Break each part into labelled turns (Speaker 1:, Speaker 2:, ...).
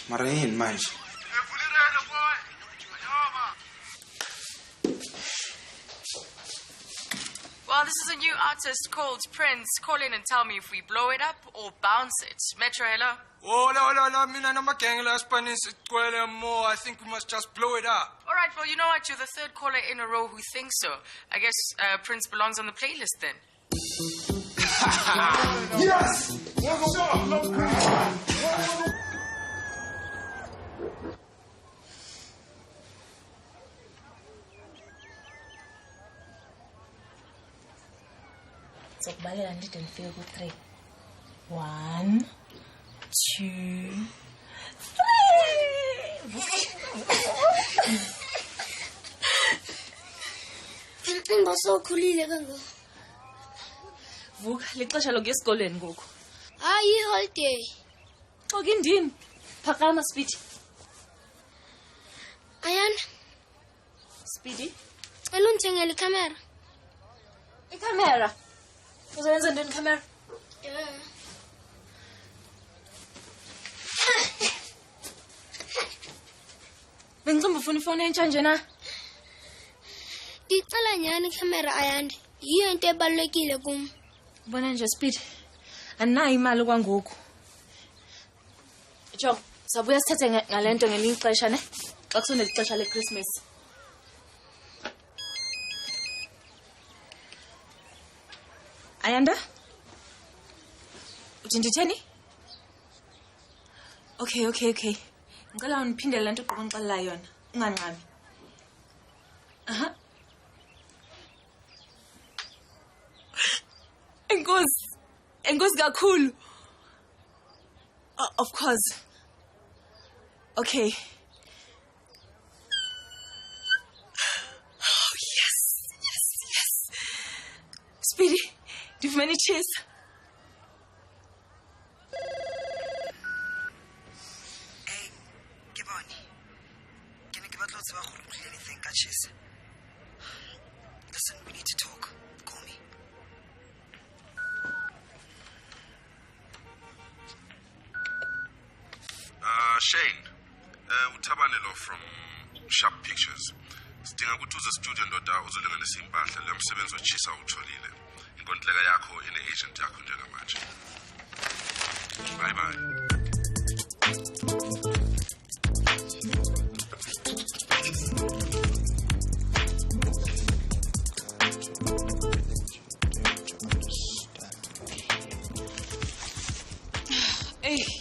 Speaker 1: Mara yini manje?
Speaker 2: Well, this is a new artist called Prince. Call in and tell me if we blow it up or bounce it. Metro, hello?
Speaker 3: Hola, mina namagengela Spanish igcwele more. I think we must just blow it up.
Speaker 2: All right, well, you know what? You're the third caller in a row who thinks so. I guess Prince belongs on the playlist then.
Speaker 3: Yes!
Speaker 4: Sokubalela ndide ndifike ku-3. 1, 2,
Speaker 5: 3. Basokhulile kangaka.
Speaker 4: Vuka lixesha lokuya esikolweni ngoku.
Speaker 5: Hayi holiday.
Speaker 4: Xoka indini. Phakama Speedy.
Speaker 5: Ayana,
Speaker 4: Speedy.
Speaker 5: cela undithengele ikhamera.
Speaker 4: Ikhamera. Uzoyenza ndini ikhamera? Bengicimba ufuna ifoni entsha nje na?
Speaker 5: Ngicela nyani ikhamera Ayanda. Yiyo into ebalulekile kum.
Speaker 4: Bona nje Speedy. Andinayo imali kwangoku. Jonga, sabuya sithethe ngalento ngelinye ixesha ne? Xa kusondela ixesha leChristmas. Ayanda? Uthi nditheni? Okay. Ngicela uniphindele lento uqoqa ngixelela yona. Unganqami. Aha. Enkosi kakhulu. Of course. Okay. Oh, yes. Speedy, ndifumene ichase.
Speaker 6: Hey, Kiboni. Can you give a lot of anything, Chase? Listen, we need to talk. Call me.
Speaker 7: Shane, uThabalelo from Sharp Pictures. Sidinga ukuthi uze studio ndoda uzolenganisa impahla lemsebenzi ochisa utholile. Inkontileka yakho ine agent yakho njengamanje. Bye.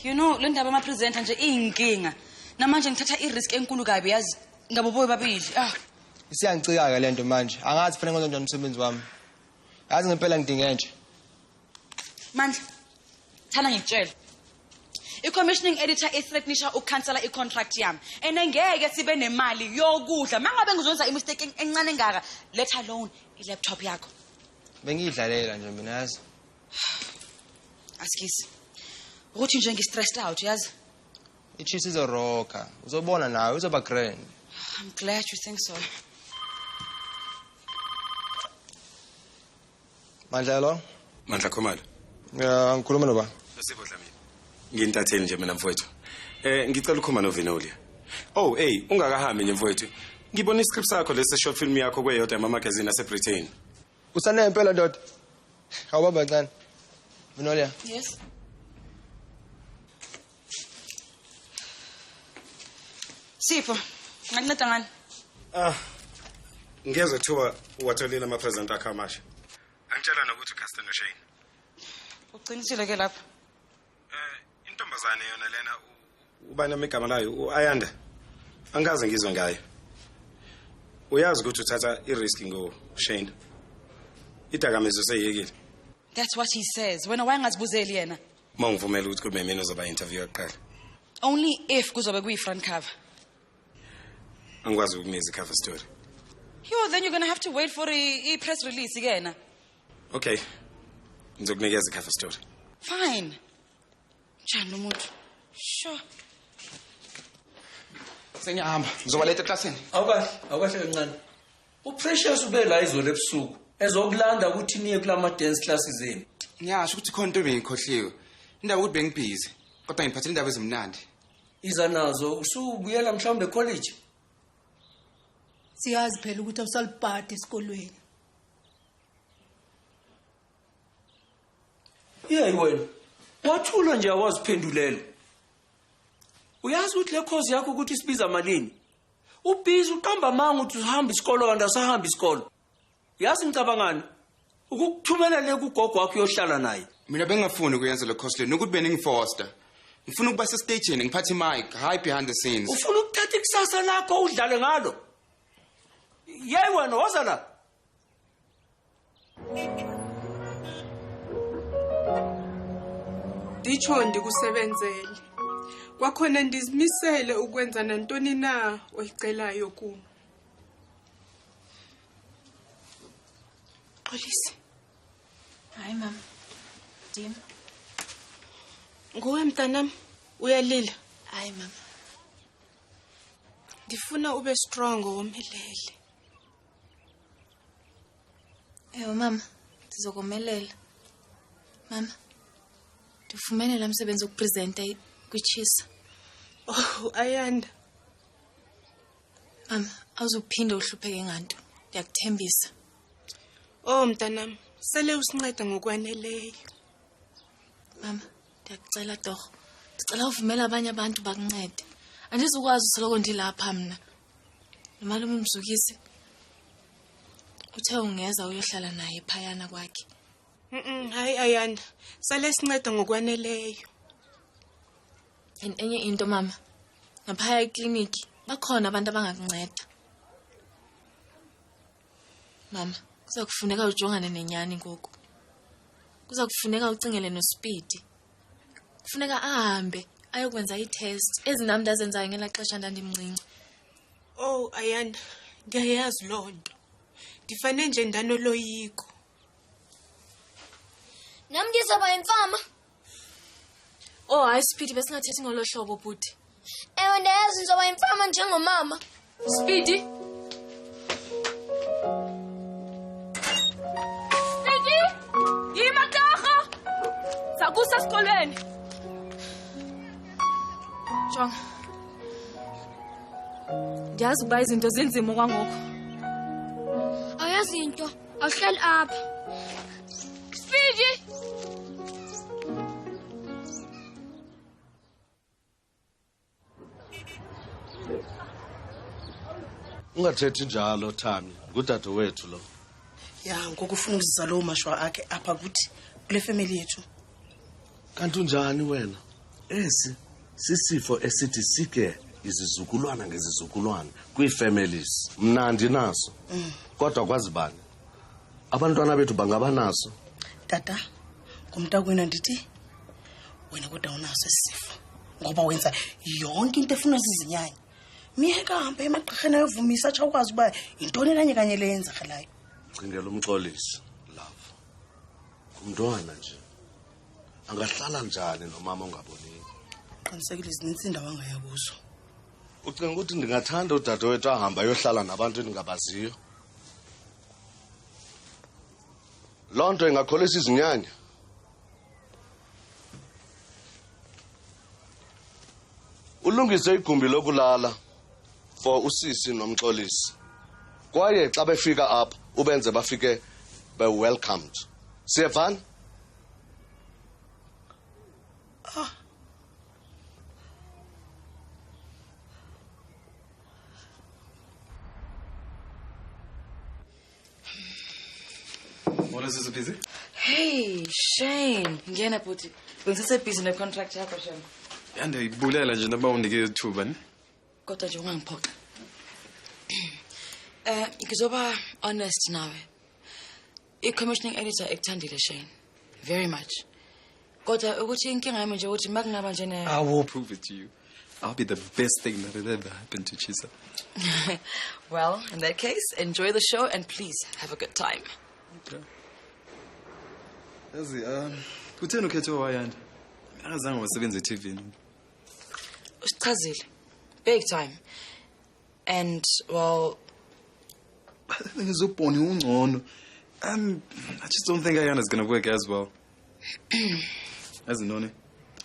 Speaker 8: You know, le ndaba ama-presenter nje iyinkinga. Namanje ngithatha i-risk enkulu kabi yazi. Ngaboboyi babili.
Speaker 9: Isiyangicika-ke le nto manje. Angazi fanele ngenze njani umsebenzi wami. Yazi ngempela ngidinga entsha.
Speaker 8: Mandla, thana ngikutshela. I-commissioning editor ethreatenisha ukukhansela i-contract yami. And ngeke sibe nemali yokudla. Mangabe ngizonza i-mistake encane engaka, let alone i-laptop yakho.
Speaker 9: Bengiyidlalela nje mina yazi.
Speaker 8: Askisi. Ukuthi nje ngi-stressed out yazi.
Speaker 9: Ichisi izoroka. Uzobona nawe uzoba grand.
Speaker 8: I'm glad you think so.
Speaker 9: Mandla lo?
Speaker 7: Mandla Khumalo.
Speaker 9: Ya, ngikhuluma noba.
Speaker 7: Sipho Dlamini. Ngintatheli nje mina mfowethu. Ngicela ukukhuluma noVinolia. Oh, hey, ungakahambi nje mfowethu. Ngibona iscript sakho lesi short film yakho kweyodwa magazine aseBritain.
Speaker 9: Usane impela ndoda. Awubamba kancane. Vinolia.
Speaker 8: Yes. Sipho, nganceda ngani?
Speaker 7: Ngiyezwe kuthiwa watholile ama-present akho amasha. Angitshela nokuthi uCaster noShane.
Speaker 8: Uqinisile ke lapha.
Speaker 10: intombazane yona lena ubani amagama layo uAyanda. Angaze ngizwe ngayo. Uyazi ukuthi uthatha i-risk ngoShane. Idakamizo seyiyekile.
Speaker 8: That's what he says. Wena wayengazibuzeli yena.
Speaker 10: Mangivumela ukuthi kube mina ozoba interview yokuqala.
Speaker 8: Only if kuzobe kuyi-front cover.
Speaker 10: Angikwazi ukumeza i-cover story.
Speaker 8: Yo, then you're going to have to wait for a press release again.
Speaker 10: Okay. Ngizokunikeza i-cover story.
Speaker 8: Fine. Njani lo muntu? Sure.
Speaker 1: Sengiyahamba. Ngizobaletha eklasini.
Speaker 11: Awukahle kancane. Uprecious ube la izolo ebusuku. Ezokulanda ukuthi niye kulama dance classes zeni.
Speaker 1: Ngiyasho ukuthi khona into ebengikhohliwe. Indaba ukuthi bengibhizi. Kodwa ngiphathele indaba ezimnandi.
Speaker 11: Iza nazo usubuyela mhlawumbe college.
Speaker 12: Siyazi phela ukuthi awusalibhadi esikolweni.
Speaker 11: Yeyi wena. Wathula nje awaziphendulela. Uyazi ukuthi le course yakho ukuthi isibiza malini? Ubhizi uqamba manga ukuthi uhamba isikolo kanti asahamba isikolo. Yazi ngicabangani? Ukukuthumela le kugogo wakho uyohlala naye.
Speaker 1: Mina bengingafuni ukuyenza le course le ukuthi beningforster. Ngifuna ukuba sestage ngiphathe mic, high behind the scenes.
Speaker 11: Ufuna ukuthatha ikusasa lakho udlale ngalo. Yeyi wena waza la.
Speaker 13: Dicho ndikusebenzele. Kwakhona ndizimisele ukwenza nantoni na oyicelayo kimi. Xolisi.
Speaker 4: Hayi mama. Dim.
Speaker 13: Nguwe mntanami, uyalila?
Speaker 4: Hayi mama.
Speaker 13: Ndifuna ube strong womelele.
Speaker 4: Mama, ndizokomelela. Mama. Ndifumene la msebenzi wokupresenta kwiChisa.
Speaker 13: Oh, Ayanda.
Speaker 4: Mama, awuzuphinde uhlupheke nganto. Ndiyakuthembisa.
Speaker 13: Oh mntanami, sele usinceda ngokwaneleyo.
Speaker 4: Mama, ndiyakucela torho. Ndicela uvumela abanye abantu bakuncede. Andizukwazi usoloko ndilapha mina. Nomalume umzukisi. Uthe ungeza uyohlala naye phayana kwakhe.
Speaker 13: Hayi Ayanda, sele sinceda ngokwaneleyo.
Speaker 4: Enye into mama. Ngaphaya ekliniki bakhona abantu abangakunceda. Mama, kuza kufuneka ujongane nenyani ngoku. Kuza kufuneka ucingele noSpeed. Kufuneka ahambe ayokwenza i-test ezinami ndazenzayo ngelaxesha ndandimncinci.
Speaker 13: Oh Ayanda, ndiyayazi lonto. Ndifane nje ndanoloyiko.
Speaker 5: Nami ngizoba imfama.
Speaker 4: Oh, hayi Speed besingathethi ngolo hlobo bhuti.
Speaker 5: Ewe ndiyazi ngizoba imfama njengomama.
Speaker 4: Speed. Speedy! Yima torho! Sakusa esikolweni. Jonga. Ndiyazi ukuba izinto zinzima kwangoku.
Speaker 5: Ayazi into, awuhlali apha.
Speaker 4: Speedy!
Speaker 14: Ungathethi njalo Thami, ngudadewethu lo.
Speaker 6: Ya, ngokufuna ukuzisa lo mashwa akhe apha kuthi kule family yethu.
Speaker 14: Kanti unjani wena? Esi sisifo esithi sike izizukulwana ngezizukulwana kwi-families. Mnandi naso. Kodwa kwazi bani? Abantwana bethu bangaba naso.
Speaker 6: Tata, ngumntakwena ndithi wena kodwa unaso isifo. Ngoba wenza yonke into efuna zizinyanya. Miyeka hamba emagqirheni ayovumisa atsha ukwazi uba yintoni nanye kanye le yenzakalayo.
Speaker 14: Cingela umxolisi, love. Umntwana nje. Angahlala njani nomama ongaboniyo?
Speaker 6: Qinisekile izinintsi indawo angaya kuzo.
Speaker 14: Ucinga ukuthi ndingathanda udadewethu ahamba ayohlala nabantu endingabaziyo? Loo nto ingakholisa izinyanya. Ulungise igumbi lokulala for usisi nomxolisi. Kwaye xa befika apha ubenze bafike be-welcomed. Siyevana?
Speaker 1: What is this busy?
Speaker 8: Hey, Shane. Ngena bhuti. Bengisese busy ne-contract yakho, Shane.
Speaker 10: Yandiyibulela nje noma unike ithuba ne.
Speaker 8: Kodwa nje ungangiphoxa. Ngizoba honest nawe. I-commissioning editor ekuthandile Shane. Very much. Kodwa ukuthi inkinga yami nje ukuthi makungaba nje ne
Speaker 15: I will prove it to you. I'll be the best thing that had ever happened to Chisa.
Speaker 8: Well, in that case, enjoy the show and please have a good time.
Speaker 15: Yazi, kutheni ukhethe wayanda? Akazange wasebenza eTV.
Speaker 8: Usichazile. Big time. And well,
Speaker 15: ngizobona ungcono. I just don't think Ayanda's going to work as well. As Noni,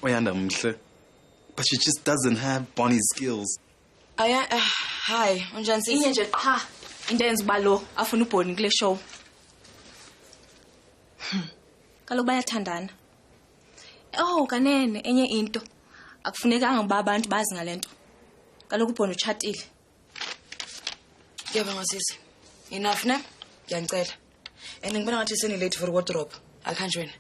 Speaker 15: Ayanda mhle. But she just doesn't have Bonnie's skills.
Speaker 8: Hi, unjani sisi?
Speaker 4: Inye nje qha into yenza ubalo afuna uBonnie kule show. Kaloku bayathandana. Oh kanene enye into akufunekanga uba abantu bazi ngalento. Kaloku uBonnie utshatile.
Speaker 8: Ngiyabonga sisi. Enough ne? Ngiyacela. And ngibona ngathi seni late for wardrobe. I can't join.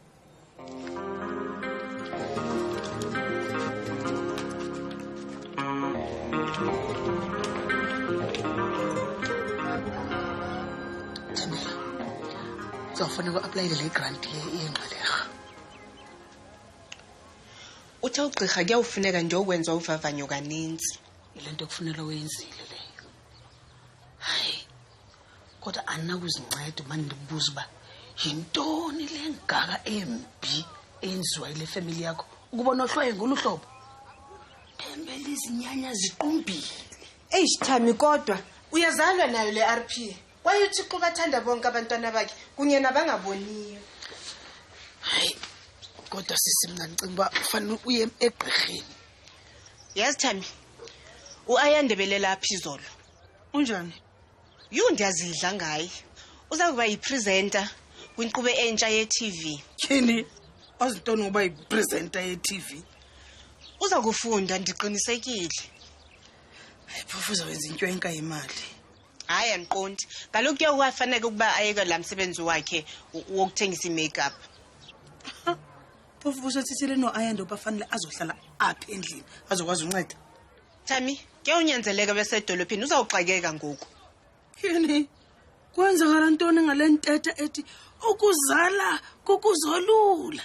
Speaker 6: Uzawufuneka uaplayele le grant yengqaleka.
Speaker 13: Uthe ugqirha kuyawufuneka nje ukwenza uvavanyo kaninzi.
Speaker 6: Ilento kufunela uyenzile leyo. Hayi. Kodwa andinakuzinceda manje ndibuza uba yintoni le ngaka embi enziwa ile family yakho ukubona ohlwaye ngoluhlobo. Thembele izinyanya ziqumbile.
Speaker 13: Thami kodwa uyazalwa nayo le RP. Waye uThixo bathanda bonke abantwana bakhe kunye nabangaboniyo.
Speaker 6: Hayi. Kodwa sisimncane ngicela uba ufanele uye egqirheni.
Speaker 13: Yes Thami. Uayandebele lapha izolo.
Speaker 6: Unjani?
Speaker 13: Ndiyazidla ngaye. Uza kuba yipresenter kwinkqubo entsha ye-TV.
Speaker 6: Tyhini azintoni ngoba yipresenter ye-TV?
Speaker 13: Uza kufunda ndiqinisekile.
Speaker 6: Hayi phofu uzawenza into enka imali.
Speaker 13: Hayi andiqondi. Kaloku kuyafanele ukuba ayeke la msebenzi wakhe wokuthengisa i-makeup.
Speaker 6: Phofu usothithile no-Ayanda obafanele azohlala apha endlini azokwazi unceda.
Speaker 13: Thami, kuyawunyanzeleka besedolophini uzawuxakeka ngoku.
Speaker 6: Yini? Kwenzakala ntoni ngale ntete ethi ukuzala kukuzolula?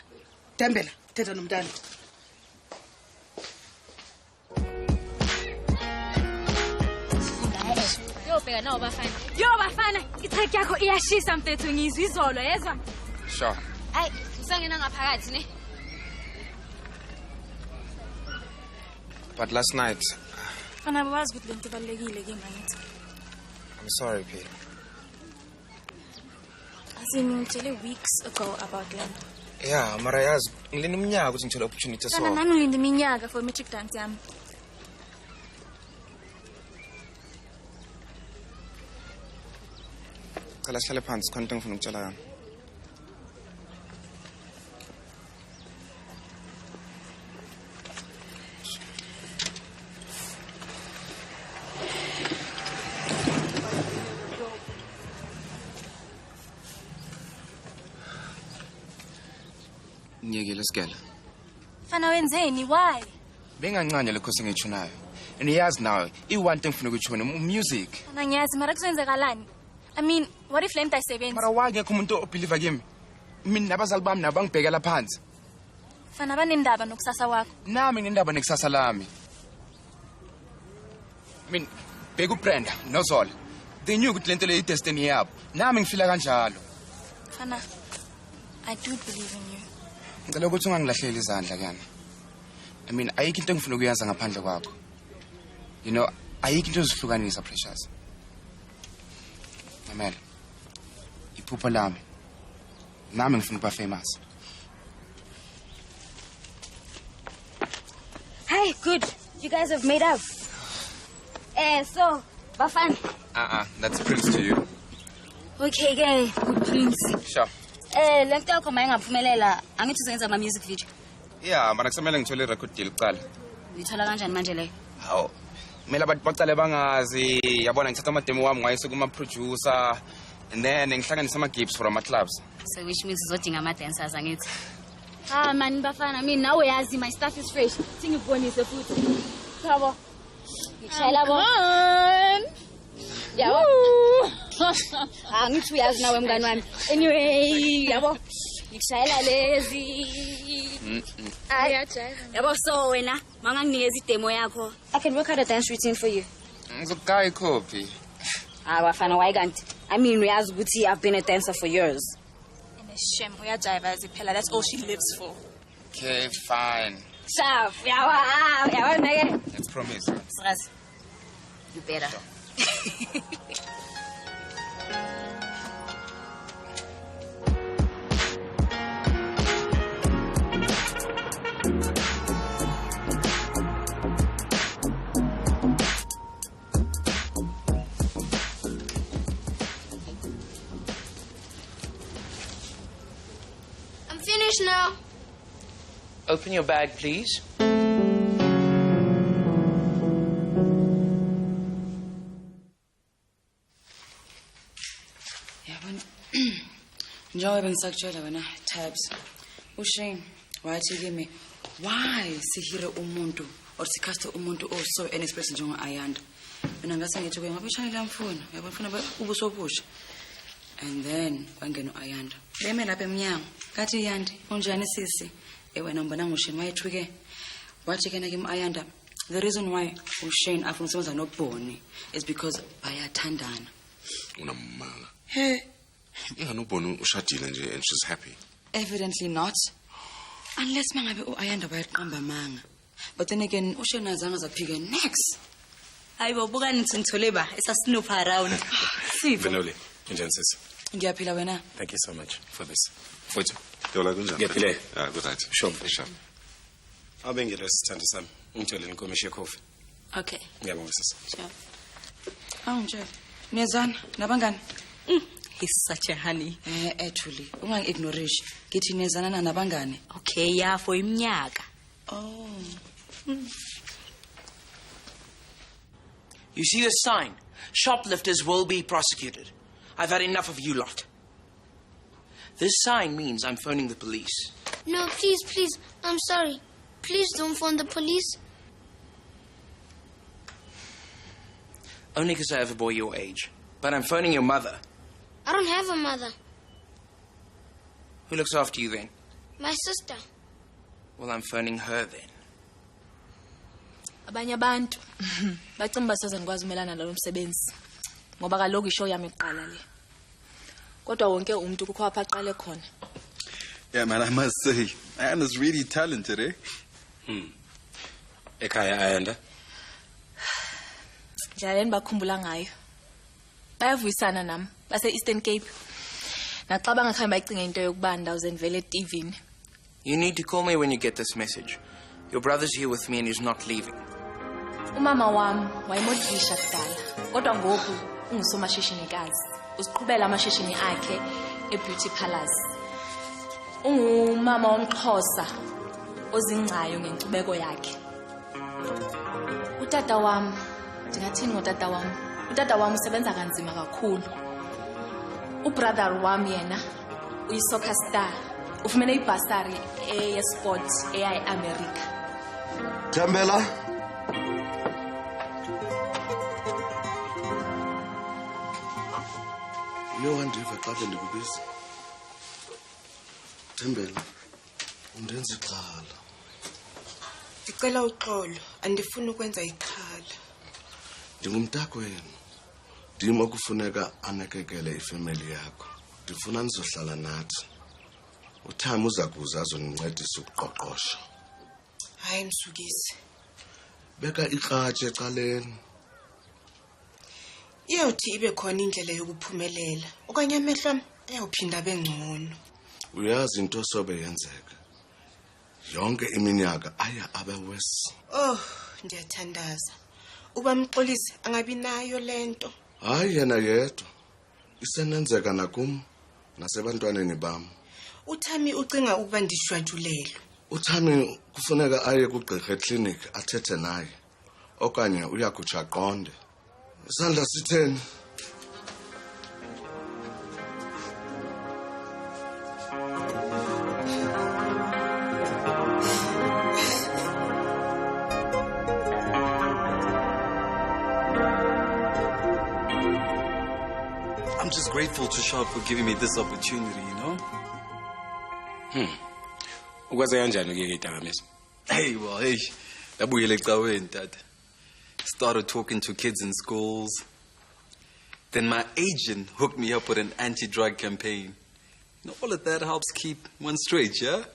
Speaker 6: Dembela, thetha nomntana.
Speaker 16: Yobheka nawo bafana. Yo bafana, itrek yakho iyashisa mfethu ngizwe izolo yezwa.
Speaker 1: Sure.
Speaker 16: Hayi, usangena ngaphakathi ne?
Speaker 1: But last night,
Speaker 4: Fana bawazi ukuthi lento ibalekile ke mangithi.
Speaker 1: I'm sorry, P.
Speaker 4: Asinitshele weeks ago about lento.
Speaker 1: Yeah, mara yazi ngilina umnyaka ukuthi ngithola opportunity so.
Speaker 4: Fana nami ngilinde iminyaka for matric dance yami.
Speaker 1: Cala sihlale phansi khona into ngifuna ukutshela yona. Ngiyekile sigela.
Speaker 16: Fana wenzeni why?
Speaker 1: Bengancane le khosi ngichunayo. And yazi nawe, i-one thing ngifuna ukuchona music.
Speaker 16: Fana ngiyazi mara kusenzakalani? I mean, what if lento ayisebenzi?
Speaker 1: Mara wangekho umuntu obelieve kimi. Mina nabazali bami nabangibhekela phansi.
Speaker 16: Fana banendaba nokusasa wakho.
Speaker 1: Nami ngendaba nekusasa lami. Mina bheka uBrenda noZola. They knew ukuthi lento le i-destiny yabo. Nami ngifila kanjalo.
Speaker 16: Fana, I do believe in you.
Speaker 1: Ngicela ukuthi ungangilahleli izandla kuyani. I mean, ayikho into engifuna ukuyenza ngaphandle kwakho. You know, ayikho into ezihlukanisa Precious. Mamela. Iphupho lami. Nami ngifuna ukuba famous.
Speaker 16: Hey, good. You guys have made up. So, bafana.
Speaker 1: That's Prince to you.
Speaker 16: Okay, guy. Good Prince.
Speaker 1: Sure.
Speaker 16: Lento yakho mayingaphumelela, angithi uzenza ama music video.
Speaker 1: Yeah, mara kusamele ngithole record deal kuqala.
Speaker 16: Ngithola kanjani manje leyo?
Speaker 1: Hawo. Kumele abantu baqale bangazi, yabona ngithatha amademo wami ngayise kuma producer and then ngihlanganisa ama gigs for ama clubs.
Speaker 16: So which means uzodinga ama dancers angithi. Ah man bafana mina nawe yazi my stuff is fresh. Singibonise futhi. Yabo. Ngishayela bo. Yabo. Ngithi uyazi nawe mngani wami. Anyway, yabo. Ngishayela lezi. Yabo so wena manganginikeza idemo yakho. I can work out a dance routine for you.
Speaker 1: Ngizokugaya copy.
Speaker 16: Bafana why can't? I mean uyazi ukuthi I've been a dancer for years. Shame, uyajiva ziphela. That's all she lives for.
Speaker 1: Okay, fine.
Speaker 16: Shaf, yawa neke.
Speaker 1: Let's promise.
Speaker 16: Sras. You better.
Speaker 5: I'm finished now.
Speaker 17: Open your bag, please.
Speaker 8: Njengoba bengisakutshela wena Tabs. Ushane wathi kimi why sihire umuntu or sikhaste umuntu so inexpress njengo Ayanda. Mina ngase ngithi ke ngabe ushayela amfuna. Uyabona ufuna ubuso obusha. And then wangena uAyanda. Beme lapha eminyango. Kathi Yandi, unjani sisi? Wena ngibona ngoShane wayethuke. Wathi ke kimi Ayanda, the reason why uShane afuna ukusebenza noBonnie is because bayathandana.
Speaker 7: Unamanga.
Speaker 8: He,
Speaker 7: Inganobona ushadile nje and she's happy.
Speaker 8: evidently not. Unless mangabe uAyanda bayayiqamba manga. But then again uShane azange zaphike next.
Speaker 6: Hayibo buka nithi ngithole ba esasinupa around.
Speaker 8: Sipho.
Speaker 10: Benoli, unjani sisi?
Speaker 8: Ngiyaphila wena.
Speaker 10: Thank you so much for this. Mfowethu.
Speaker 7: Yola kunjani?
Speaker 10: Ngiyaphile.
Speaker 7: Ah, good right.
Speaker 10: Sure. Abengile sithanda sami. Ngitholele inkomishi yecoffee.
Speaker 8: Okay.
Speaker 10: Ngiyabonga sisi.
Speaker 8: Sure. Nje. Niyazana nabangani?
Speaker 6: He's such a honey.
Speaker 8: Actually, ungangi-ignorish. Ngithi niyazana nabangani?
Speaker 6: Okay, yeah, for iminyaka.
Speaker 8: Oh.
Speaker 17: You see this sign? Shoplifters will be prosecuted. I've had enough of you lot. This sign means I'm phoning the police.
Speaker 5: No, please. I'm sorry. Please don't phone the police.
Speaker 17: Only because I have a boy your age. But I'm phoning your mother.
Speaker 5: I don't have a mother.
Speaker 17: Who looks after you then?
Speaker 5: My sister.
Speaker 17: Well, I'm phoning her then.
Speaker 4: Abanye abantu bacimba basaze ngikwazi umelana nalo msebenzi ngoba kaloku ishow yami iqala le. Kodwa wonke umuntu kukho apha aqale khona.
Speaker 15: Yeah, man, I must say, Ayanda's really talented, eh?
Speaker 10: Ekhaya Ayanda.
Speaker 4: Njalo bakhumbula ngayo. Bayavuyisana nami base Eastern Cape. Naxa bangakhamba bayicinga into yokuba ndawuze ndivele eTV-ni.
Speaker 17: You need to call me when you get this message. Your brother's here with me and he's not leaving.
Speaker 4: Umama wami wayemodlisha kudala. Kodwa ngoku ungusomashishini-kazi. Usiqhubela amashishini akhe eBeauty Palace. Ungumama womXhosa ozingcayo ngenkcubeko yakhe. Utata wami, ndingathini ngotata wami? Utata wami usebenza kanzima kakhulu. Ubrother wami yena uyi-soccer star. Ufumene ibhasari ye-sport eyayi-America.
Speaker 14: Thembela. Uyowandiva xa bendikubiza. Thembela, undenza ixhala.
Speaker 13: Ndicela uxolo, andifuni ukwenza ixhala.
Speaker 14: Ndingumntakwenu. Ndim okufuneka anakekele ifemeli yakho. Ndifuna nizohlala nathi. Uthami uza kuza azonincedisa ukuqoqosha.
Speaker 13: Hayi Msukisi.
Speaker 14: Beka ikratshe ecaleni.
Speaker 13: Iyawuthi ibe khona indlela yokuphumelela. Okanye amehlo ami ayawuphinda bengcono.
Speaker 14: Uyazi into sobe yenzeka. Yonke iminyaka aya abe worse.
Speaker 13: Oh, ndiyathandaza. Uba Mxolisi angabi nayo lento.
Speaker 14: Hayi yena yedwa. Isenenzeka nakum nasebantwaneni bam.
Speaker 13: Uthami ucinga ukuba ndishwajulelwe.
Speaker 14: Uthami kufuneka aye kugqirha eclinic athethe naye. Okanye uyakutsha aqonde. Isandla sitheni?
Speaker 15: grateful to Sharp for giving me this opportunity, you know?
Speaker 10: Ukwaze kanjani ke idakamizwa?
Speaker 15: Hey, well, hey. Dabuyele ecaweni, Dad. Started talking to kids in schools. Then my agent hooked me up with an anti-drug campaign. You know, all of that helps keep one straight, yeah?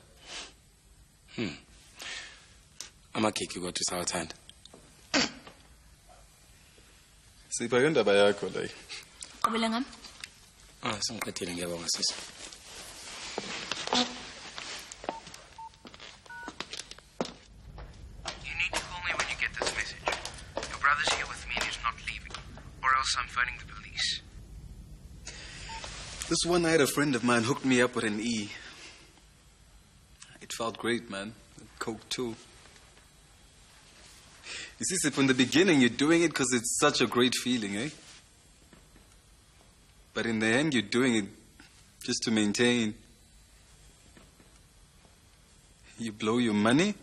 Speaker 10: Amakeki kodwa usawathanda.
Speaker 15: Sipha indaba yakho la.
Speaker 4: Qobele ngam.
Speaker 10: Sengiqedile ngiyabonga sisi.
Speaker 17: You need to call me when you get this message. Your brother's here with me and he's not leaving. Or else I'm phoning the police.
Speaker 15: This one night, a friend of mine hooked me up with an E. It felt great, man. Coke, too. You see, Sid, from the beginning, you're doing it because it's such a great feeling, eh? But in the end, you're doing it just to maintain. You blow your money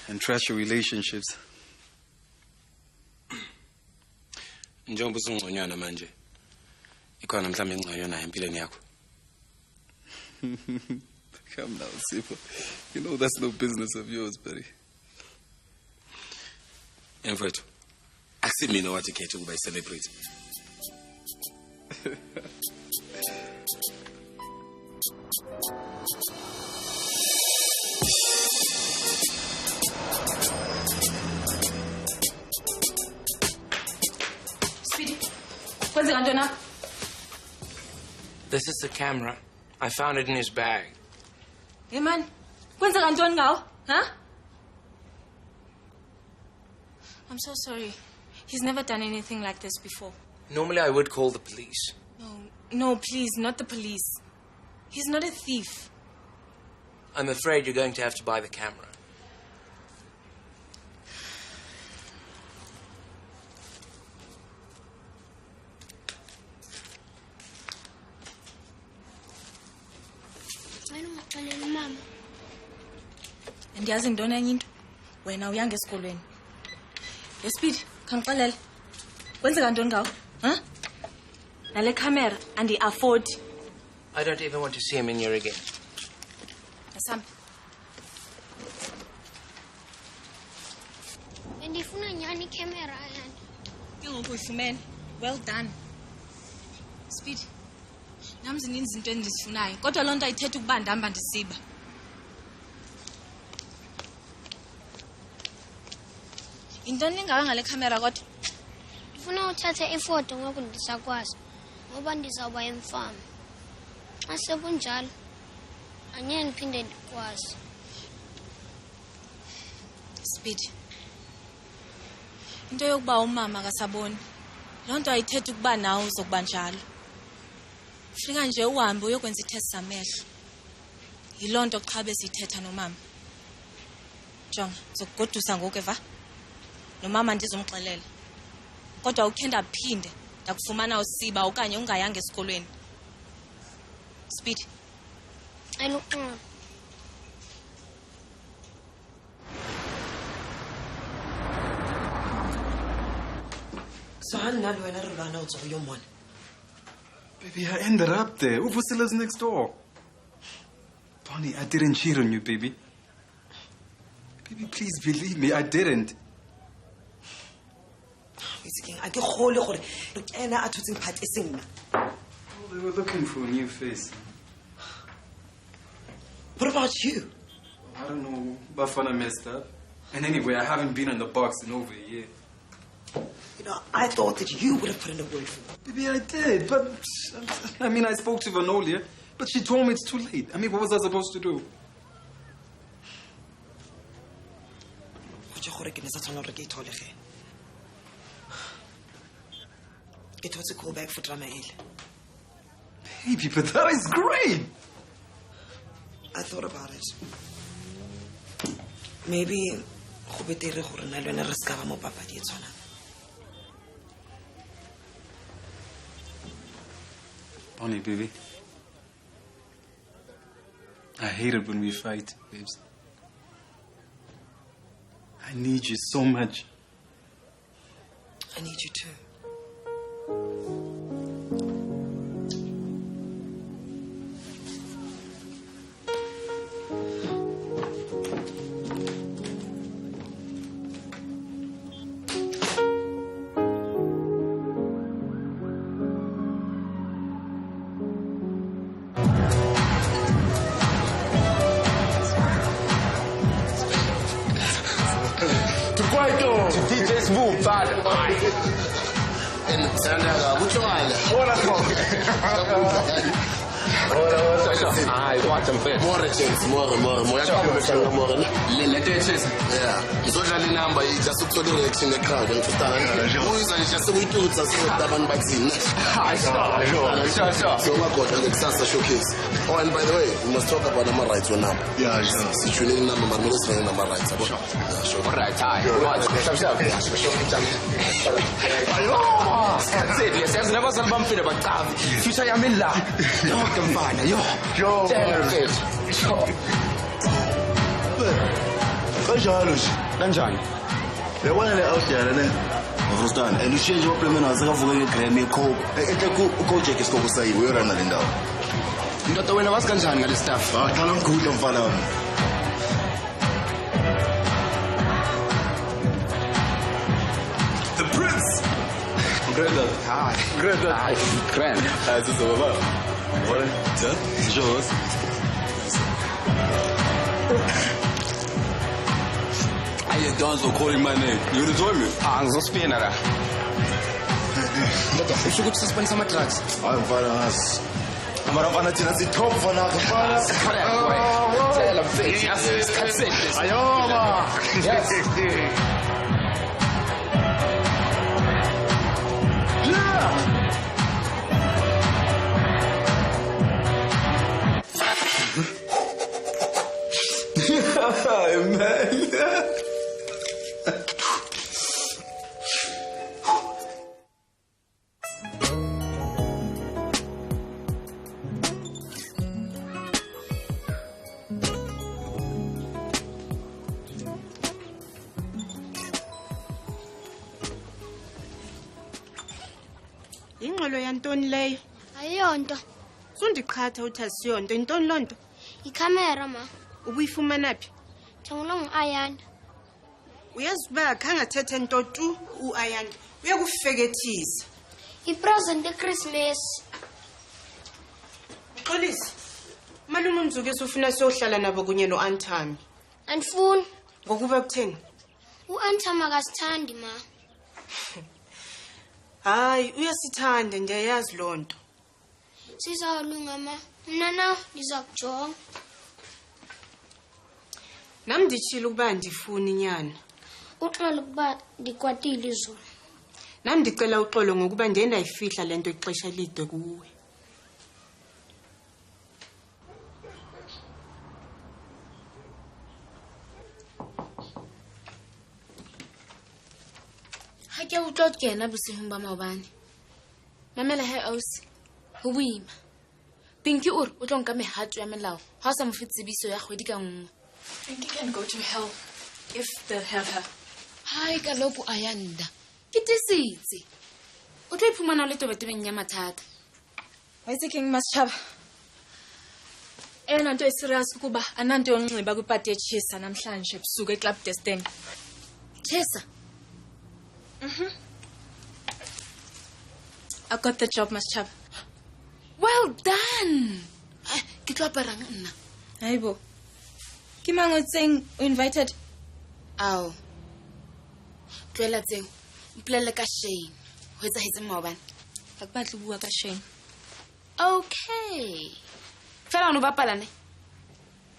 Speaker 15: and trash your relationships.
Speaker 10: Njengoba usungconyana manje. Ikhona mhlawumbe engconyana empilweni yakho.
Speaker 15: Come now, Sipo. You know that's no business of yours, buddy.
Speaker 10: Mfowethu, asimina wathi khethe ukuba i-celebrate.
Speaker 4: Speedy. Kwenzeka ntoni apha?
Speaker 17: This is the camera. I found it in his bag.
Speaker 4: Hey man, kwenzeka ntoni ngawo? Huh? I'm so sorry. He's never done anything like this before.
Speaker 17: Normally I would call the police.
Speaker 4: No, please, not the police. He's not a thief.
Speaker 17: I'm afraid you're going to have to buy the camera.
Speaker 5: Mama.
Speaker 4: Andiyazi ntoni enye into. Wena uyanga esikolweni. Speed, khangixelele. Kwenzeka ntoni ngawo? Huh? Nale camera andi-afford.
Speaker 17: I don't even want to see him in here again.
Speaker 4: Asambe.
Speaker 5: Bendifuna nyani camera yani.
Speaker 4: Ke ngoku uyifumene. Well done. Speed. Nam zininzi izinto endizifunayo. Kodwa loo nto ayithetha ukuba ndihamba ndisiba. Yintoni ningawe ngale camera kodwa?
Speaker 5: Ndifuna uthatha ifoto ngoku ndisakwazi ngoba ndizawuba emfama. Xa sekunjalo angeke ndiphinde ndikwazi.
Speaker 4: Speed. Into yokuba umama akasaboni. Loo nto ayithetha ukuba nawe uzokuba njalo. Fika nje uhambe uyokwenza i-test zamehlo. Yiloo nto qha besiyithetha nomama. Jonga, ndizokugodusa ngoku eva. Nomama ndizomxelela. Kodwa ukhe ndaphinde ndakufumana usiba okanye ungayanga esikolweni. Speed.
Speaker 5: Ayiluqala.
Speaker 18: So how did when I run out of your money?
Speaker 15: Baby, I ended up there. Uvusi lives next door. Bonnie, I didn't cheat on you, baby. Baby, please believe me, I didn't.
Speaker 18: Oh,
Speaker 15: They were looking for a new face.
Speaker 18: What about you?
Speaker 15: I don't know. Bafana messed up. And anyway, I haven't been in the box in over a year.
Speaker 18: You know, I thought that you would have put in a word for me.
Speaker 15: Baby, I did, but... I mean, I spoke to Vanolia, but she told me it's too late. I mean, what was I supposed to do?
Speaker 18: It was a call back for Dramael.
Speaker 15: Baby, but that is great!
Speaker 18: I thought about it. Maybe go betere gore na lona re ska ba mo papadi e tshwana.
Speaker 15: Bonnie, baby. I hate it when we fight, babes. I need you so much.
Speaker 18: I need you too.
Speaker 1: smooth, bad.
Speaker 14: And Sandra, which one?
Speaker 1: What a bit.
Speaker 14: More chance, more.
Speaker 1: Let it chase.
Speaker 14: Yeah. Social number is just to the reaction in the crowd. And to stand. Who is just we do it as the one vaccine.
Speaker 1: Sure.
Speaker 14: So what got the disaster showcase. Oh, and by the way, we must talk about number rights one number. Yeah, sure. Situating number, ministering number rights. Yeah, sure.
Speaker 1: All right, Yes, never some bump in about future Yamila. Yo, come find yo.
Speaker 19: Kanjani? Yabona le out there ne. Understand? And you change your plan na saka vuka ngeGrammy Coke. Ete ku Jack isikho kusayiwe uyarana le ndawo.
Speaker 1: Ndoda wena wasikanjani ngale staff?
Speaker 19: Qala ngikudla mfana wami.
Speaker 7: The Prince.
Speaker 1: Hi. Grand.
Speaker 19: This is Baba. What? Yeah? Yours.
Speaker 15: I hear Donzo calling my name. You would join me?
Speaker 1: Ngizospinara. Ndoda, usho ukuthi sisibonisa ama drugs.
Speaker 19: Hayi mfana ngasi. Amara mfana thina si top mfana mfana.
Speaker 1: Tell him face. Yes, cut it.
Speaker 19: Ayoma.
Speaker 1: Yes.
Speaker 19: Man.
Speaker 13: Ingxolo yantoni leyo?
Speaker 5: Ayonto.
Speaker 13: Sundiqhatha uthi asiyonto. Intoni lonto?
Speaker 5: Ikhamera ma.
Speaker 13: Ubuyifumana phi?
Speaker 5: Thengulwa nguAyanda.
Speaker 13: Uyazi uba khange athethe nto tu uAyanda. Uyakufekethisa.
Speaker 5: I-present eChristmas.
Speaker 13: Xolisi. Malume umzuke ufuna siyohlala nabo kunye noAntami.
Speaker 5: Andifuni.
Speaker 13: Ngokuba kutheni?
Speaker 5: uAntami akasithandi ma.
Speaker 13: Hayi, uyasithanda ndiyayazi lonto.
Speaker 5: Sizawulunga ma. Mina nawe ndiza kujonga.
Speaker 13: Nami ndichilo ukuba andifuni nyana.
Speaker 5: Uxolo ukuba ndikwatile izolo.
Speaker 13: Nami ndicela uxolo ngokuba ndiye ndayifihla lento ixesha elide kuwe.
Speaker 4: Ha ke utlwa ke yena bosihong ba maobane. Mamela he ausi. Ho boima. Pinky o tlo nka mehato ya melao. Ha o sa mo fetsebiso ya kgwedi ka nngwe.
Speaker 12: Pinky can go to hell if they'll have her.
Speaker 4: Hai kaloku Ayanda. Ke tisitse. O tlo iphumana le tobetebeng ya mathata.
Speaker 8: Why is it King Maschaba? Ena nto eserious kuba ananto yonxiba kwipati echisa namhlanje ebusuku eClub Destiny.
Speaker 4: Chesa.
Speaker 8: I got the job, Maschaba.
Speaker 4: Well done. Ke tlo apara nna.
Speaker 8: Hayibo. Ke mang o tseng o invited?
Speaker 4: Ao. Tloela tseo. Mpolelle ka Shane. Ho etsahetse maobane.
Speaker 8: Ha ke batla bua ka Shane.
Speaker 4: Okay. Fela o no bapalane.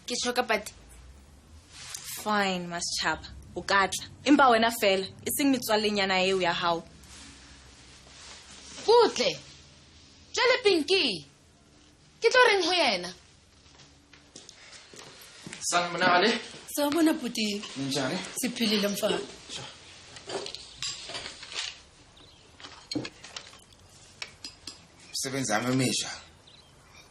Speaker 4: Ke tshoka pati.
Speaker 8: Fine, Maschaba. O katla. Empa wena fela, e seng metswalenyana eo ya hao.
Speaker 4: Butle. Jale Pinky. Ke tlo reng ho yena?
Speaker 1: Sanibonani.
Speaker 12: Sawubona bhuti.
Speaker 1: Njani?
Speaker 12: Siphilile mfana.
Speaker 1: Msebenzi wami emisha.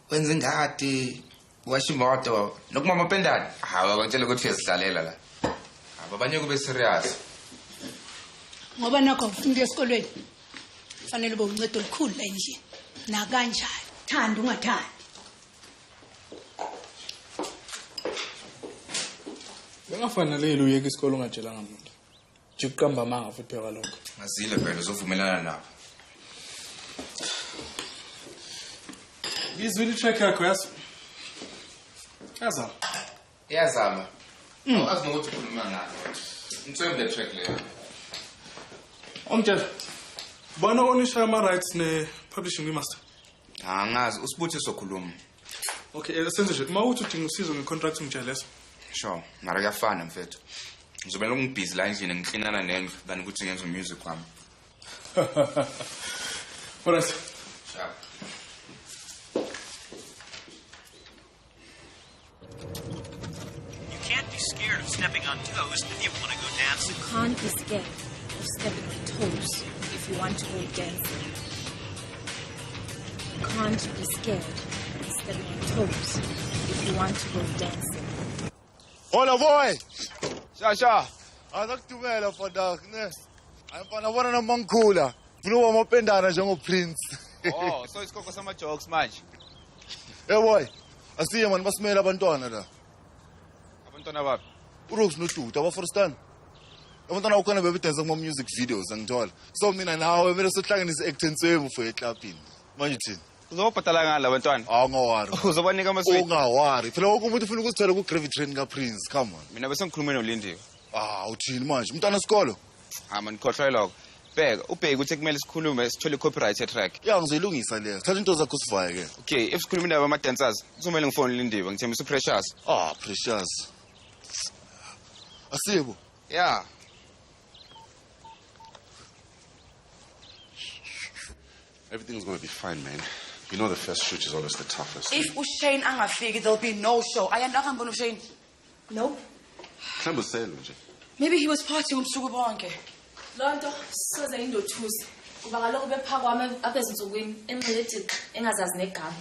Speaker 1: Wenza ingadi, washa imoto, nokumama pendani. Hawa kwantshela ukuthi uyasidlalela la. Abanye kube serious.
Speaker 12: Ngoba nakho ufundile esikolweni. Fanele ube uncedo olukhulu la endlini. Na kanjani? Thanda ungathandi.
Speaker 20: Bengafanele uyeke isikole ungatshelanga muntu. Jiqamba manga futhi pheka lokho.
Speaker 1: Ngazile phela uzovumelana nabo.
Speaker 20: Izwile track yakho yazi. Yazama.
Speaker 1: Yazama. Azi nokuthi ukhuluma ngani. Ngithembe le track leyo.
Speaker 20: Umtshela. Bona onisha ama-rights ne-publishing kwi-master.
Speaker 1: Angazi, usibuthi sokhuluma.
Speaker 20: Okay, senze nje. Uma uthi udinga usizo nge-contract ngitshela leso.
Speaker 1: Sure, mara kuyafana mfethu. Ngizobela ngibhizi la endlini ngiklinana nendlu than ukuthi ngenze music wami.
Speaker 20: Alright.
Speaker 1: Sure.
Speaker 21: You can't be scared of stepping on toes if you want to go dancing.
Speaker 16: You can't be scared of stepping on toes if you want to go dancing. You can't be scared of stepping on toes if you want to go dancing.
Speaker 14: Hola boy. Shasha. Azakuthumela vandag, ne? Ayifana bona noMankula. Funa wamapendana njengoPrince.
Speaker 1: Oh, so isikoko sama jokes manje.
Speaker 14: Hey boy. Asiye man basimela abantwana la.
Speaker 1: Abantwana baphi?
Speaker 14: uRose noDudu abaforestan. Abantwana ukhona bebedenza kuma music videos angithola. So mina nawe mele sohlanganisa acting swemu for eclubini. Manje uthini?
Speaker 1: Uzobhatala ngala abantwana?
Speaker 14: Awungawari.
Speaker 1: Uzobanika amasweet.
Speaker 14: Ungawari. Phela wonke umuntu ufuna ukuzithola ku Gravy Train kaPrince. Come on.
Speaker 1: Mina bese ngikhuluma noLindiwe.
Speaker 14: Uthini manje? Umntwana esikolo?
Speaker 1: Man khohlwa lokho. Bheka, ubheka ukuthi kumele sikhulume sithole copyright track.
Speaker 14: Ya ngizoyilungisa leyo. Thatha into zakho sivaye ke.
Speaker 1: Okay, if sikhuluma indaba ama dancers, kuzomela ngifone uLindiwe ngithembisa uPrecious.
Speaker 14: Precious. Asibo.
Speaker 1: Yeah.
Speaker 7: Everything's going to be fine, man. You know the first shoot is always the toughest.
Speaker 8: If uShane angafiki, there'll be no show. Ayandakambona uShane. No.
Speaker 7: Mhlawumbe usele nje.
Speaker 8: Maybe he was partying ubusuku bonke.
Speaker 4: Lonto soze indothusi. Kuba kaloku bepha kwami abezinsukwini enqelethi engazazi negama.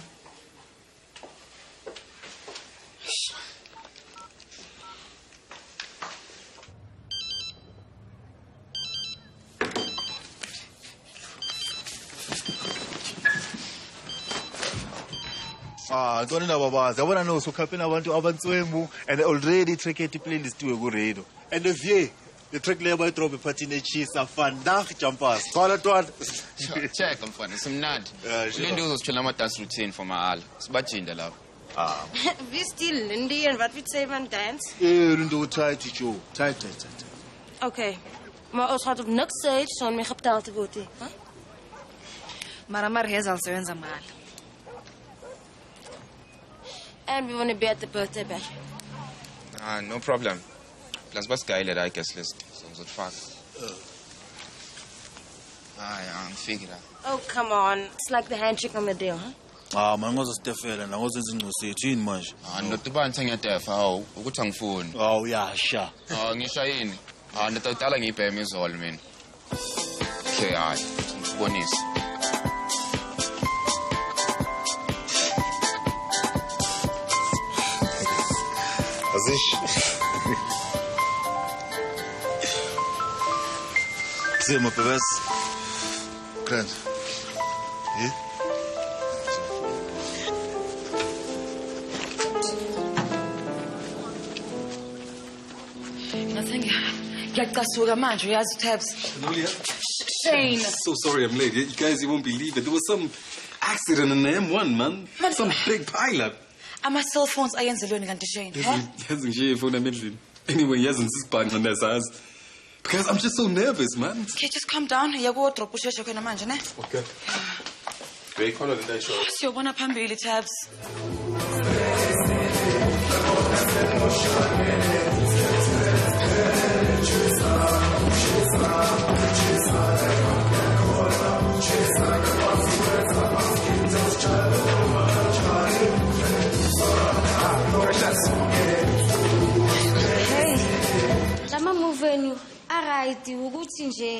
Speaker 14: Don't know about I want to know so kapena abantu abantswemu and already track it playlist to go radio. And the view the track level drop party ne chisa vandag jumpers. Call it what?
Speaker 1: Check mfana simnandi. Lindiwe uzosithola ama dance routine for mahala. Sibajinda lapho.
Speaker 13: We still Lindy and what we say man dance?
Speaker 14: Lindiwe tight Joe. Tight.
Speaker 13: Okay. Maar ons gaat op niks stage zo'n mee betaald te worden.
Speaker 8: Maar rehearsal sewenza mahali.
Speaker 13: And we want to be at the birthday bash.
Speaker 1: No problem. Plus bas guy I guess list. So ngizofaka. Angifiki la.
Speaker 13: Oh come on. It's like the handshake on the deal, huh?
Speaker 19: Man ngozostefela la ngozenza ingcosi yethu yini manje?
Speaker 1: Notubani sengiyadefa hawu ukuthi angifuni.
Speaker 19: Uyasha.
Speaker 1: Ngisha yini? Nditawutala ngiyibheme izolo mina. Okay, hayi. Ngibonise.
Speaker 14: Azish. See my pebes. Grand. Yeah?
Speaker 8: Nothing. Ngiyacasuka manje uyazi Tabs. Shane.
Speaker 15: So sorry I'm late. You guys, you won't believe it. There was some accident in the M1, man. Some big pileup.
Speaker 8: Ama cell phones ayenzelweni kanti Shane, huh?
Speaker 15: Yazi nje ifona emendlini. Anyway, yazi ngisibhanga nasazi. Because I'm just so nervous, man.
Speaker 8: Okay, just calm down. Yaku drop usheshe khona manje, ne?
Speaker 15: Okay.
Speaker 7: Great color in that show.
Speaker 8: Siyobona phambili Tabs.
Speaker 5: Hey, lama move alright, ukuthi nje.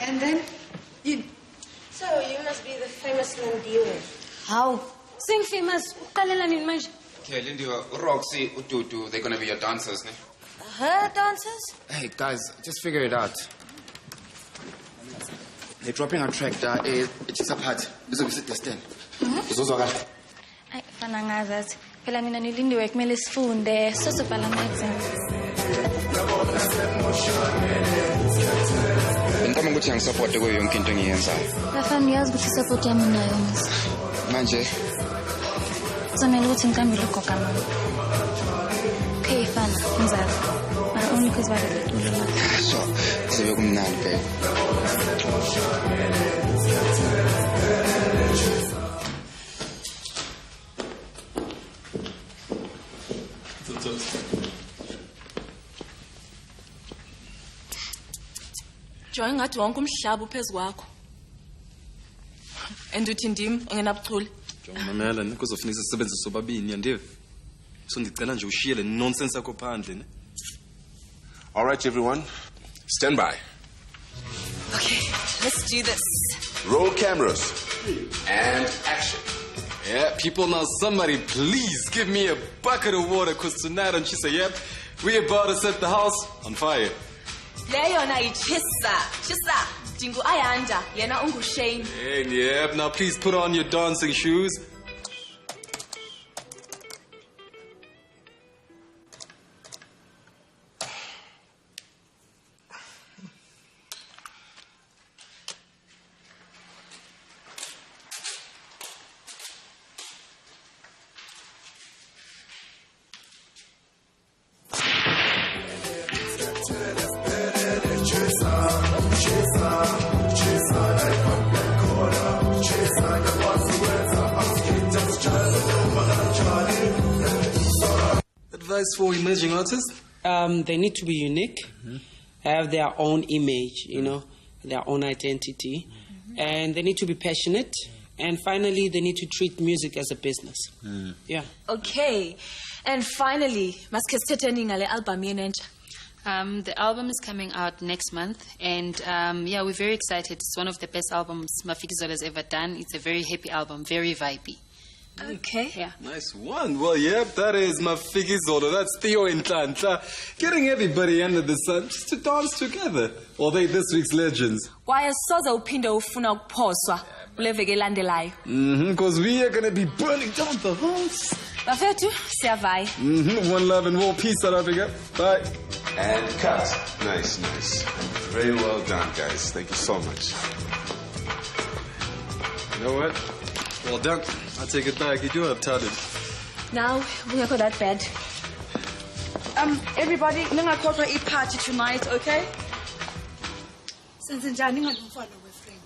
Speaker 13: And then?
Speaker 5: So you must be the famous Lindiwe. How? Sing famous, uqalela nini manje?
Speaker 1: Okay, Lindiwe, Roxy, uDudu, they're gonna be your dancers, ne?
Speaker 5: Her dancers?
Speaker 1: Hey guys, just figure it out. They're dropping a track that it's a part. It's a visit stand. Uzozwakala.
Speaker 16: Ay, fana ngazathi. Phela mina nilindiwe kumele sifunde, sosobhala ama-exams.
Speaker 1: Ngicabanga ukuthi ngisupport kuyo yonke into engiyenzayo.
Speaker 16: Bafana uyazi ukuthi support yami nayo misa.
Speaker 1: Manje
Speaker 16: Kuzomele ukuthi ngikambile ugoga mama. Okay, fana, ngizazi. Mara only because baba betulo lapha.
Speaker 1: so sebe kumnandi babe.
Speaker 4: Joy ngathi wonke umhlaba uphezu kwakho. And uthi ndim ongenabuchule.
Speaker 15: Mamela ne kuzofuneka sisebenze sobabini yandiwe. So ndicela nje ushiye le nonsense yakho phandle ne.
Speaker 7: All right, everyone. Stand by.
Speaker 4: Okay, let's do this.
Speaker 7: Roll cameras. And action.
Speaker 15: Yeah, people, now somebody please give me a bucket of water because tonight, and she said, yep, we about to set the house on fire.
Speaker 4: Leyo na ichisa. Chisa. Dingu ayanda. Yena ungu Shane.
Speaker 15: Hey, yep, now please put on your dancing shoes. Advice for emerging artists?
Speaker 2: They need to be unique, have their own image, you know, their own identity, and they need to be passionate. And finally, they need to treat music as a business. Yeah.
Speaker 4: Okay. And finally, maskesithethe ngale album yenentsha.
Speaker 22: The album is coming out next month, and yeah, we're very excited. It's one of the best albums Mafikizolo has ever done. It's a very happy album, very vibey.
Speaker 4: Okay.
Speaker 22: Yeah.
Speaker 15: Nice one. Well, yep, that is Mafikizolo. That's Theo and Tlantla. Getting everybody under the sun just to dance together. Or they this week's legends.
Speaker 4: Why soze uphinde ufuna ukuphoswa kuleveke elandelayo?
Speaker 15: Because we are going to be burning down the house.
Speaker 4: Bafethu, siyavaya.
Speaker 15: One love and war. Peace, South Africa. Bye.
Speaker 7: And cut. Nice, nice. Very well done, guys. Thank you so much.
Speaker 15: You know what? Well done. I take it back. You do have talent.
Speaker 4: Now, we are that bad.
Speaker 8: Everybody, ningakhohlwa i-party tonight, okay?
Speaker 12: Senze njani ngalomfana wefriend?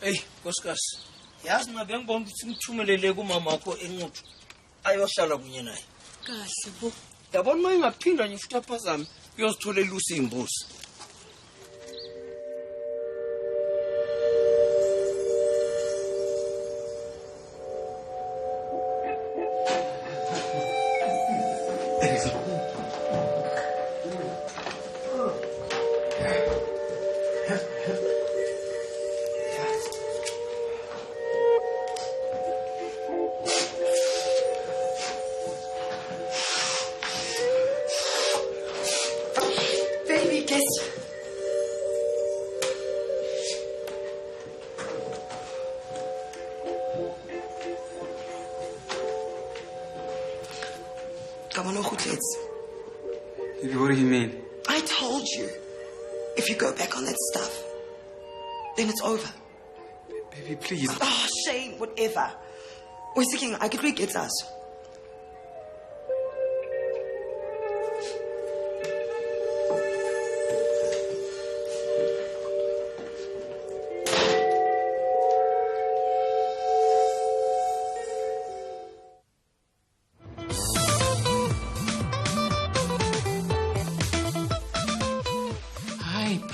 Speaker 11: Hey, nkosikazi. Yazi ngabe ngibona ukuthi ngithumelele kumama wakho eNquthu ayohlala kunye naye.
Speaker 12: Kahle bo.
Speaker 11: Yabona uma ingaphinda nje futhi aphazame uyozitholela usimbuzi.
Speaker 15: What do you mean?
Speaker 18: I told you. If you go back on that stuff, then it's over.
Speaker 15: Baby, please.
Speaker 18: Oh, Shane, whatever. We're thinking I could re-get us.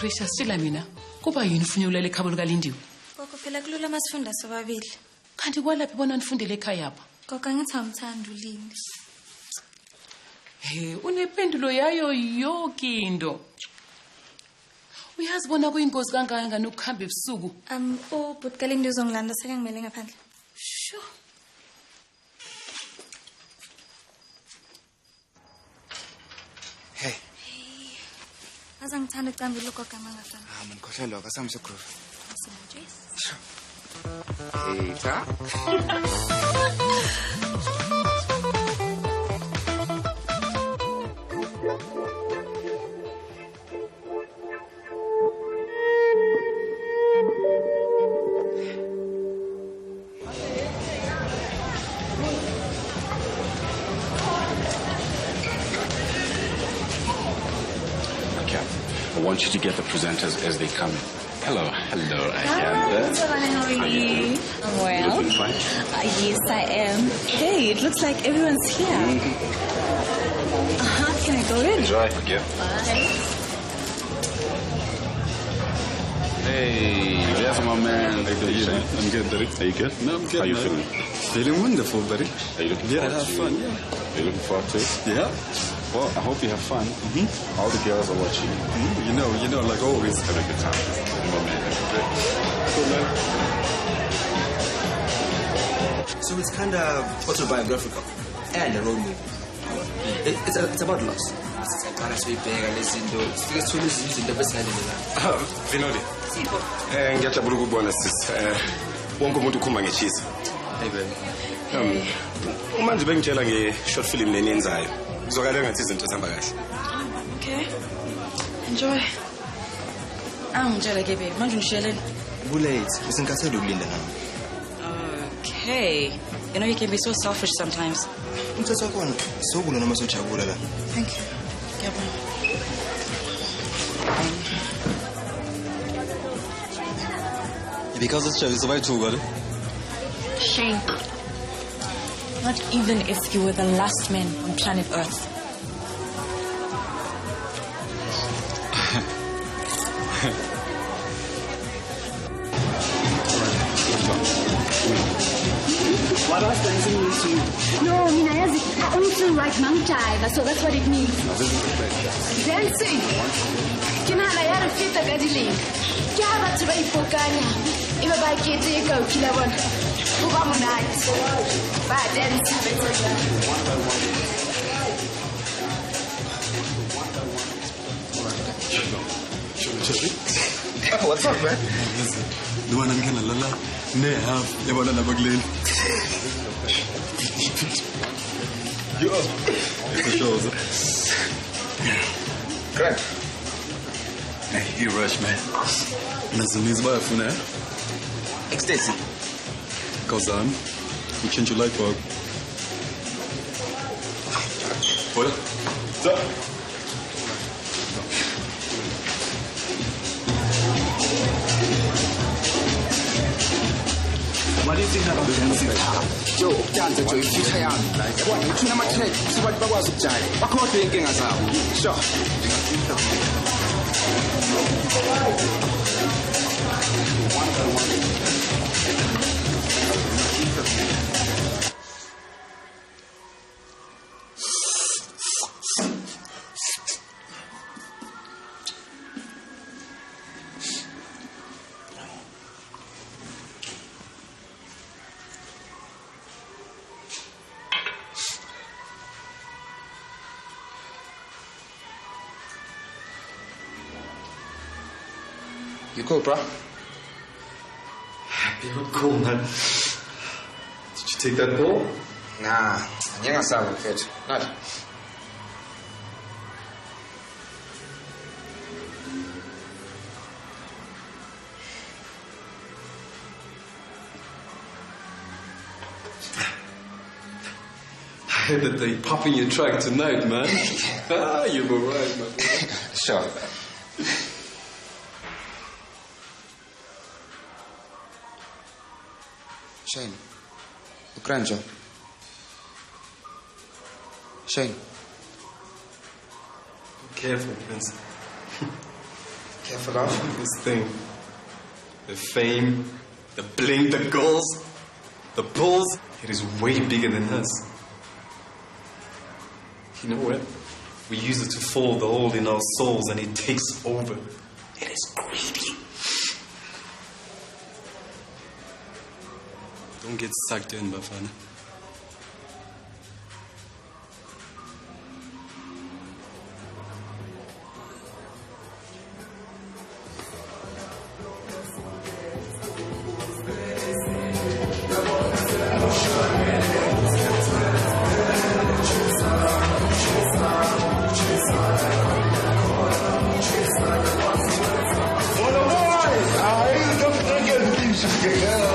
Speaker 23: Precious sila mina kuba yini ufuna ulele ekhabo likaLindiwe?
Speaker 5: Koko phela kulula masifunda sobabili.
Speaker 23: Kanti kwalaphi bona nifundele ekhaya apha?
Speaker 5: Koko ngithi awumthanda uLindi.
Speaker 23: Hey, unependulo yayo yonke into. Uyazi bona kuyingozi kangaka nokuhamba ebusuku.
Speaker 5: But kaLindi uzongilanda sekangimele ngaphandle.
Speaker 23: Sure.
Speaker 1: Hey.
Speaker 5: Aza ngithanda ucambile ugogo amangafana.
Speaker 1: Manikhohlelwa akasamse groove.
Speaker 5: Asimujisi.
Speaker 1: Hey, cha.
Speaker 7: want you to get the presenters as they come in. Hello, Ayanda.
Speaker 16: How are you? I'm well.
Speaker 7: You looking fine?
Speaker 16: Yes, I am. Hey, it looks like everyone's here. Can I go in?
Speaker 7: Enjoy. Yeah.
Speaker 16: Bye.
Speaker 7: Hey, there's my man.
Speaker 15: I'm good, buddy.
Speaker 7: Are you good?
Speaker 15: No, I'm good.
Speaker 7: How you
Speaker 15: man.
Speaker 7: feeling?
Speaker 15: Feeling wonderful, buddy.
Speaker 7: Are you looking
Speaker 15: Yeah,
Speaker 7: forward
Speaker 15: have
Speaker 7: to
Speaker 15: fun, yeah.
Speaker 7: Are you looking forward to it?
Speaker 15: Yeah.
Speaker 7: Well, I hope you have fun. All the girls are watching.
Speaker 15: You know, like always.
Speaker 7: Have a good time. My man.
Speaker 15: Cool, man.
Speaker 3: So it's kind of autobiographical and a road movie. It's about loss.
Speaker 10: Vinodi. Ngiyajabula ukubona sis. Wonke umuntu ukhuluma ngechisa.
Speaker 3: Hey baby.
Speaker 10: Manje bengitshela nge-short film leniyenzayo. Kuzokala ngathi izinto zihamba kahle.
Speaker 8: Okay. Enjoy. Angitshela ke baby, manje ngishiyeleni.
Speaker 3: Bulate, usinkathele ukulinda nami.
Speaker 8: Okay. You know you can be so selfish sometimes.
Speaker 3: Umthetho wakhona sokulo noma sojabula la.
Speaker 8: Thank you. Ngiyabonga.
Speaker 15: Because it's Chavis, why too, buddy?
Speaker 16: Shane. Not even if you were the last man on planet Earth.
Speaker 5: What does dancing mean to you? No, Mina, I only feel like mangijaiva, so that's what it means. Dancing? Ke nahana ya re feta ka dilemo. Ke ha batho ba ipokanya, ebe ba keteka o kila bona. Ho ba monate. Ba dance
Speaker 10: What's up, man?
Speaker 15: Listen, the one I'm gonna lala, ne have, the one I'm gonna Yo, it's a show,
Speaker 10: Grant.
Speaker 15: Hey, you rush, man. Nazimi's wife, you know?
Speaker 3: Ecstasy.
Speaker 15: Kazan, we change your life, bro. What? What's up?
Speaker 3: What do you think about dancing? Joe, dance Joe, future yami. Yabona ngithuna ama-track sibathi bakwazi ukujaya. Bakhohlwe inkinga zabo. Sure.
Speaker 1: You cool, bro?
Speaker 15: You're cool, man. Did you take that ball?
Speaker 1: Nah, ngingasaba mfethu. Not.
Speaker 15: I heard that they popping your track tonight, man. You were right, man.
Speaker 1: Sure. Shane. Ukranjo. Shane.
Speaker 15: Careful, Prince.
Speaker 1: Careful, huh?
Speaker 15: This thing. The fame, the bling, the goals, the bulls. It is way bigger than us. You know what? We use it to follow the hole in our souls and it takes over. It is greedy. Don't get sucked in, Bafana.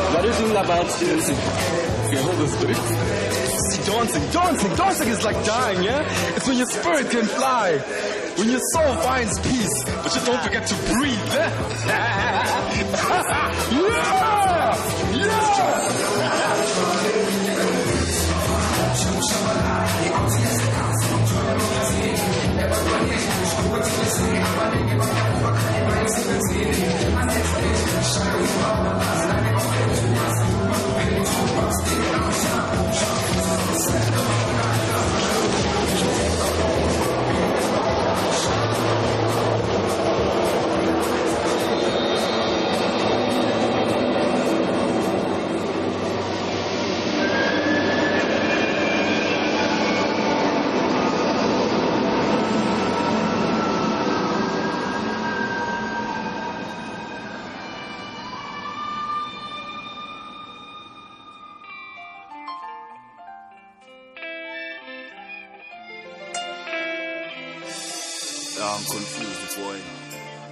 Speaker 6: What do you think about dancing?
Speaker 15: Okay, hold this, buddy. See, dancing is like dying, yeah? It's when your spirit can fly.
Speaker 9: when your soul finds peace, but you don't forget to breathe.
Speaker 19: I'm confused, boy.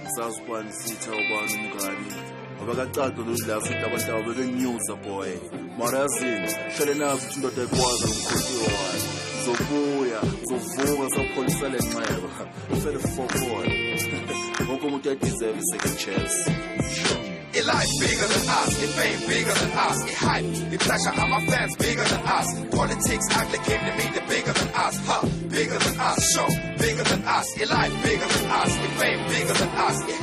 Speaker 19: Ngisazi ubani sitha ubani umngani. Ngoba kaqaqo lodla futhi abantu abekenyusa boy. Mara yazini, hlele nazi ukuthi indoda ekwazi umkhosi wayo. Zobuya, zovuka sapholisa lenxeba. Ufele for boy. Wonke umuntu uyadeserve second chance.
Speaker 3: Your life bigger than us, your fame bigger than us, your hype, your pleasure, and my fans bigger than us. Politics actually came to me, they're bigger than us, bigger than us, show, bigger than us. Your life bigger than us, your fame bigger than us.